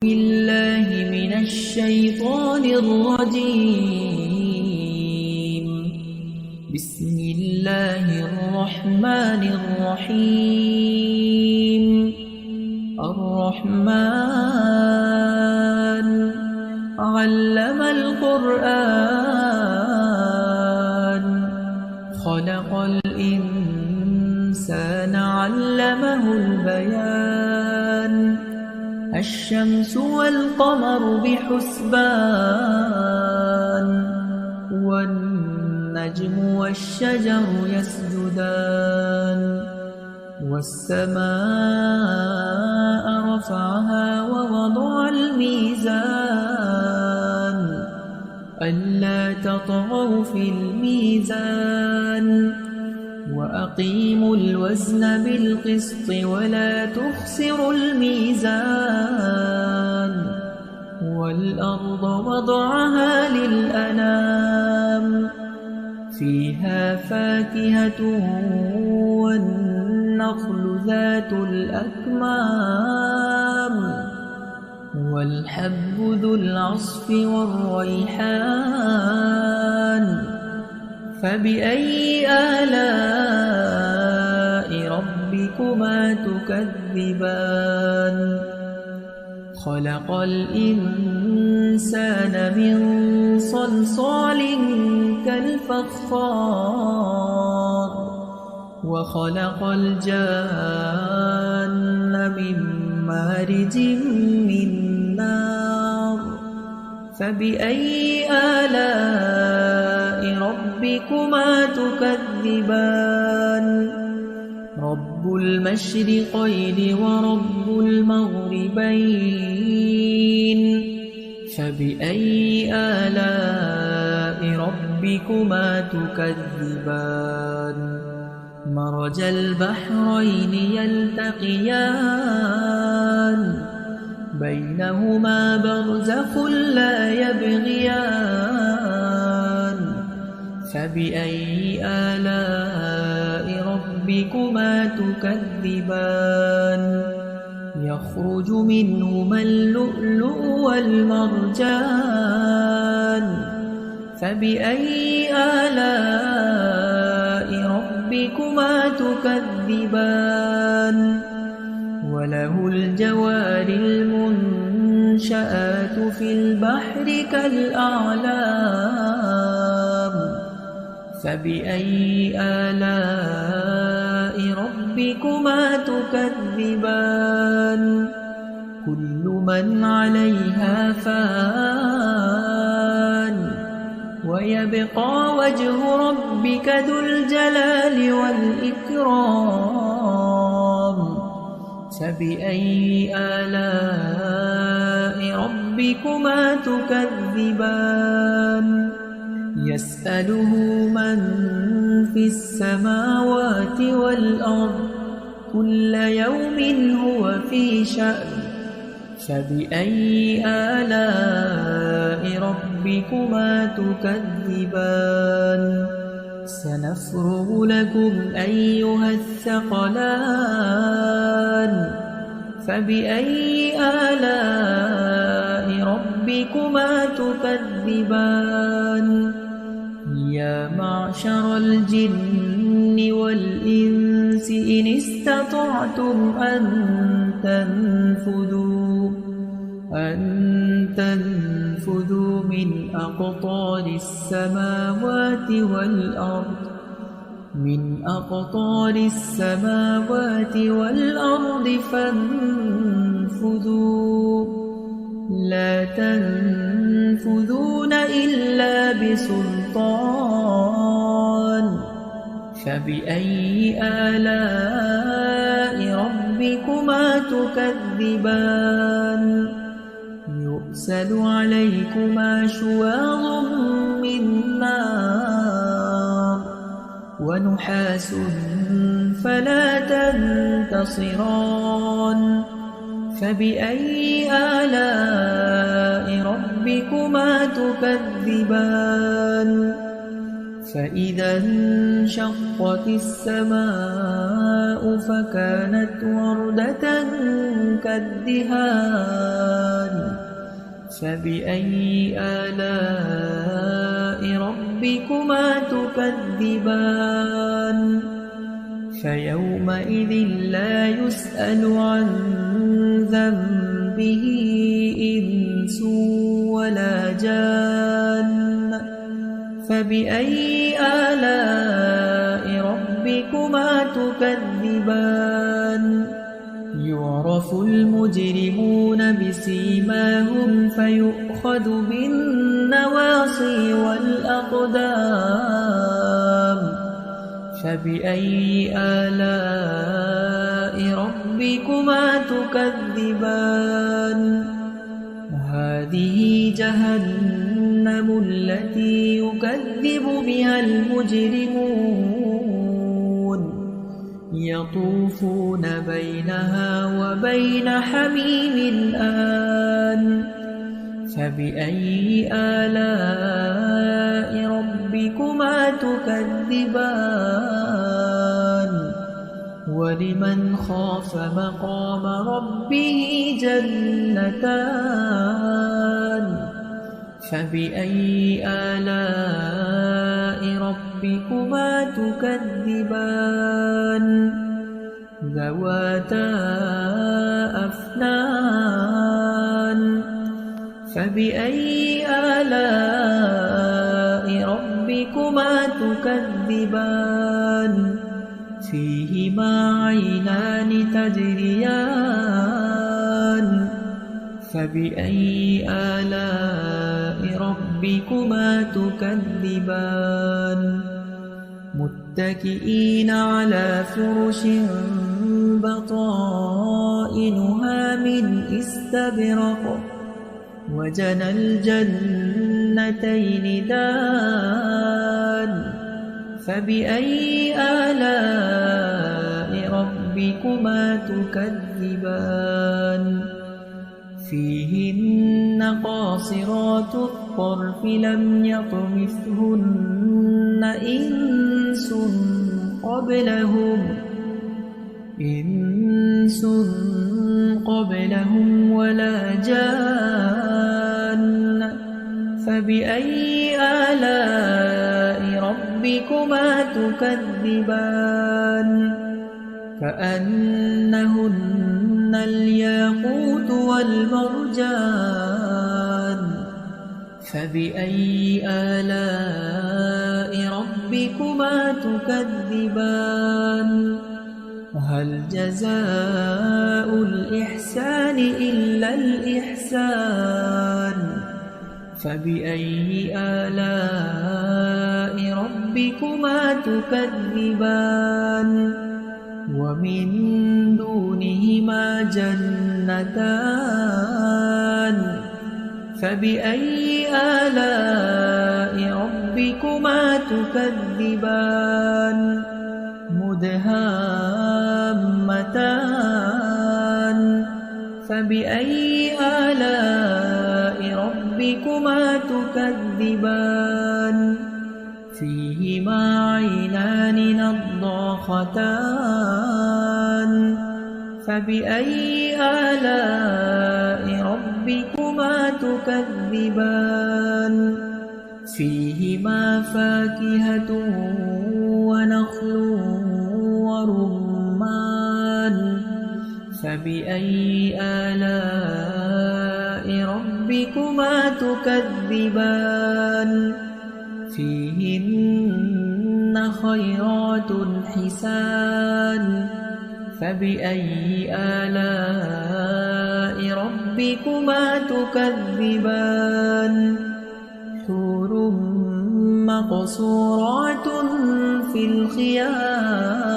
بالله من الشيطان الرجيم. بسم الله الرحمن الرحيم. الرحمن علم القرآن خلق الإنسان علمه البيان. الشمس والقمر بحسبان والنجم والشجر يسجدان. والسماء رفعها ووضع الميزان ألا تطغوا في الميزان وأقيموا الوزن بالقسط ولا تخسروا الميزان. والأرض وضعها للأنام فيها فاكهة والنخل ذات الأكمام والحب ذو العصف والريحان. فبأي آلاء ربكما تكذبان؟ خلق الإنسان من صلصال كالفخار وخلق الجان من مارج من نار. فبأي آلاء ربكما تكذبان؟ رب المشرقين ورب المغربين. فبأي آلاء ربكما تكذبان؟ مرج البحرين يلتقيان بينهما برزخ لا يبغيان. فبأي آلاء ربكما تكذبان؟ يخرج منهما اللؤلؤ والمرجان. فبأي آلاء ربكما تكذبان؟ وله الجوار المنشآت في البحر كالأعلام. فبأي آلاء ربكما تكذبان؟ كل من عليها فان ويبقى وجه ربك ذو الجلال والإكرام. فبأي آلاء ربكما تكذبان؟ يسأله من في السماوات والأرض كل يوم هو في شأن. فبأي آلاء ربكما تكذبان؟ سنفرغ لكم أيها الثقلان. فبأي آلاء ربكما تكذبان؟ يا معشر الجن والإنس إن استطعتم أن تنفذوا من أقطار السماوات والأرض فانفذوا لا تنفذون إلا بسلطان. فبأي آلاء ربكما تكذبان؟ يرسل عليكما شواظ من نار ونحاس فلا تنتصران. فبأي آلاء ربكما تكذبان؟ فإذا انشقت السماء فكانت وردة كالدهان فبأي آلاء ربكما تكذبان فيومئذ لا يسأل عن ذنبه إنس ولا جان فبأي آلاء ربكما تكذبان يعرف المجرمون بسيماهم فيؤخذ بالنواصي والأقدام فبأي آلاء ربكما تكذبان هذه جهنم التي يكذب بها المجرمون يطوفون بينها وبين حميم آن فبأي آلاء ربكما تكذبان ولمن خاف مقام ربه جنتان فبأي آلاء ربكما تكذبان ذواتا أفنان فبأي آلاء ربكما تكذبان فيهما عينان تجريان فبأي آلاء ربكما تكذبان متكئين على فرش بطائنها من استبرق وجنى الجنتين دان فبأي آلاء ربكما تكذبان فيهن قاصرات الطرف لم يطمثهن إنس قبلهم ولا جان فبأي آلاء ربكما تكذبان كأنهن الياقوت والمرجان فبأي آلاء ربكما تكذبان هل جزاء الإحسان إلا الإحسان فبأي آلاء ربكما تكذبان ومن دونهما جنتان فبأي آلاء ربكما تكذبان مدهامتان فبأي آلاء ربكما تكذبان فيهما عينان نضاختان فبأي آلاء ربكما تكذبان فيهما فاكهة ونخل ورمان فبأي آلاء ربكما تكذبان فيهن خيرات حسان فبأي آلاء ربكما تكذبان حور مقصورات في الخيام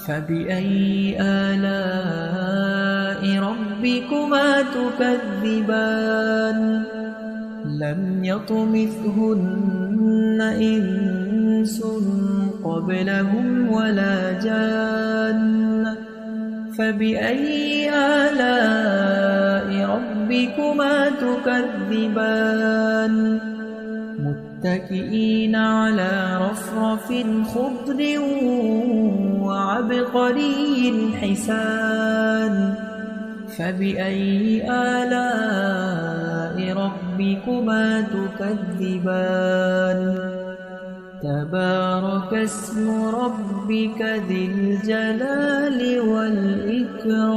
فبأي آلاء ربكما تكذبان لم يطمثهن إنس قبلهم ولا جان فبأي آلاء ربكما تكذبان متكئين على رفرف خضر وعبقري حسان فبأي آلاء ربكما تكذبان تبارك اسم ربك ذي الجلال والإكرام